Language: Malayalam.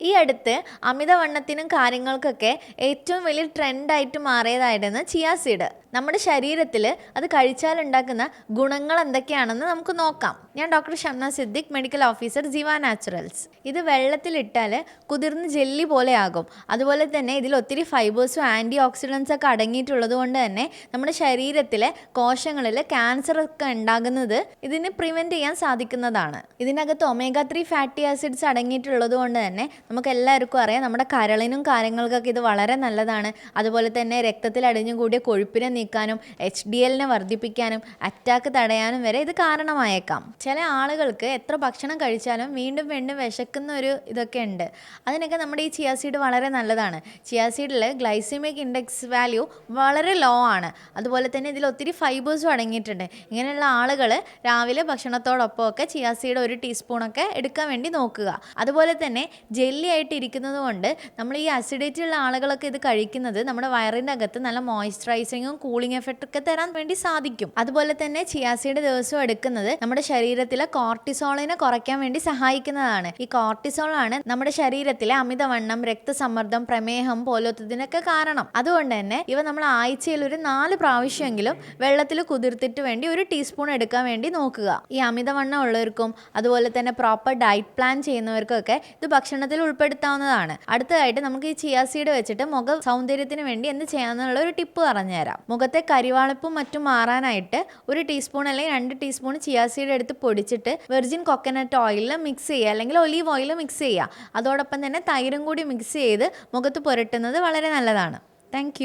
ഈ അടുത്ത് അമിതവണ്ണത്തിനും കാര്യങ്ങൾക്കൊക്കെ ഏറ്റവും വലിയ ട്രെൻഡായിട്ട് മാറിയതായിരുന്നു ചിയാ സീഡ്. നമ്മുടെ ശരീരത്തിൽ അത് കഴിച്ചാലുണ്ടാക്കുന്ന ഗുണങ്ങൾ എന്തൊക്കെയാണെന്ന് നമുക്ക് നോക്കാം. ഞാൻ doctor Shamna Siddique, medical officer ജീവ നാച്ചുറൽസ്. ഇത് വെള്ളത്തിലിട്ടാൽ കുതിർന്ന് ജെല്ലി പോലെ ആകും. അതുപോലെ തന്നെ ഇതിൽ ഒത്തിരി ഫൈബേഴ്സും ആൻറ്റി ഓക്സിഡൻസ് ഒക്കെ അടങ്ങിയിട്ടുള്ളത് കൊണ്ട് തന്നെ നമ്മുടെ ശരീരത്തിലെ കോശങ്ങളിൽ ക്യാൻസർ ഒക്കെ ഉണ്ടാകുന്നത് ഇതിന് പ്രിവെൻറ്റ് ചെയ്യാൻ സാധിക്കുന്നതാണ്. ഇതിനകത്ത് ഒമേഗ 3 ഫാറ്റി ആസിഡ്സ് അടങ്ങിയിട്ടുള്ളത് കൊണ്ട് തന്നെ നമുക്ക് എല്ലാവർക്കും അറിയാം നമ്മുടെ കരളിനും കാര്യങ്ങൾക്കൊക്കെ ഇത് വളരെ നല്ലതാണ്. അതുപോലെ തന്നെ രക്തത്തിൽ അടിഞ്ഞുകൂടിയ കൊഴുപ്പിനെ നീക്കാനും HDL വർദ്ധിപ്പിക്കാനും അറ്റാക്ക് തടയാനും വരെ ഇത് കാരണമായേക്കാം. ചില ആളുകൾക്ക് എത്ര ഭക്ഷണം കഴിച്ചാലും വീണ്ടും വീണ്ടും വിശക്കുന്ന ഒരു ഇതൊക്കെ ഉണ്ട്. അതിനൊക്കെ നമ്മുടെ ഈ ചിയാ സീഡ് വളരെ നല്ലതാണ്. ചിയാ സീഡിൽ ഗ്ലൈസിമിക് ഇൻഡെക്സ് വാല്യൂ വളരെ ലോ ആണ്. അതുപോലെ തന്നെ ഇതിൽ ഒത്തിരി ഫൈബേഴ്സും അടങ്ങിയിട്ടുണ്ട്. ഇങ്ങനെയുള്ള ആളുകൾ രാവിലെ ഭക്ഷണത്തോടൊപ്പമൊക്കെ ചിയാ സീഡ് 1 ടീസ്പൂണൊക്കെ എടുക്കാൻ വേണ്ടി നോക്കുക. അതുപോലെ തന്നെ ജെല്ലി ആയിട്ട് ഇരിക്കുന്നത് കൊണ്ട് നമ്മൾ ഈ അസിഡിറ്റി ഉള്ള ആളുകളൊക്കെ ഇത് കഴിക്കുന്നത് നമ്മുടെ വയറിൻ്റെ അകത്ത് നല്ല മോയ്സ്ചറൈസിങ്ങും കൂളിംഗ് എഫക്റ്റ് ഒക്കെ തരാൻ വേണ്ടി സാധിക്കും. അതുപോലെ തന്നെ ചിയാ സീഡ് ദിവസവും എടുക്കുന്നത് നമ്മുടെ ശരീരത്തിലെ കോർട്ടിസോളിനെ കുറയ്ക്കാൻ വേണ്ടി സഹായിക്കുന്നതാണ്. ഈ കോർട്ടിസോളാണ് നമ്മുടെ ശരീരത്തിലെ അമിതവണ്ണം, രക്തസമ്മർദ്ദം, പ്രമേഹം പോലത്തതിനൊക്കെ കാരണം. അതുകൊണ്ട് തന്നെ ഇവ നമ്മൾ ആഴ്ചയിൽ ഒരു 4 പ്രാവശ്യമെങ്കിലും വെള്ളത്തിൽ കുതിർത്തിട്ട് വേണ്ടി 1 ടീസ്പൂൺ എടുക്കാൻ വേണ്ടി നോക്കുക. ഈ അമിതവണ്ണം ഉള്ളവർക്കും അതുപോലെ തന്നെ പ്രോപ്പർ ഡയറ്റ് പ്ലാൻ ചെയ്യുന്നവർക്കൊക്കെ ഇത് ഭക്ഷണത്തിൽ ഉൾപ്പെടുത്താവുന്നതാണ്. അടുത്തതായിട്ട് നമുക്ക് ഈ ചിയാ സീഡ് വെച്ചിട്ട് മുഖ സൗന്ദര്യത്തിന് വേണ്ടി എന്ത് ചെയ്യാന്നുള്ള ഒരു ടിപ്പ് പറഞ്ഞുതരാം. മുഖത്തെ കരിവാളിപ്പും മറ്റും മാറാനായിട്ട് 1 ടീസ്പൂൺ അല്ലെങ്കിൽ 2 ടീസ്പൂൺ ചിയാ സീഡ് എടുത്ത് പൊടിച്ചിട്ട് വെർജിൻ കൊക്കനട്ട് ഓയിലിൽ മിക്സ് ചെയ്യുക, അല്ലെങ്കിൽ ഒലീവ് ഓയിൽ മിക്സ് ചെയ്യുക. അതോടൊപ്പം തന്നെ തൈരും കൂടി മിക്സ് ചെയ്ത് മുഖത്ത് പുരട്ടുന്നത് വളരെ നല്ലതാണ്. താങ്ക്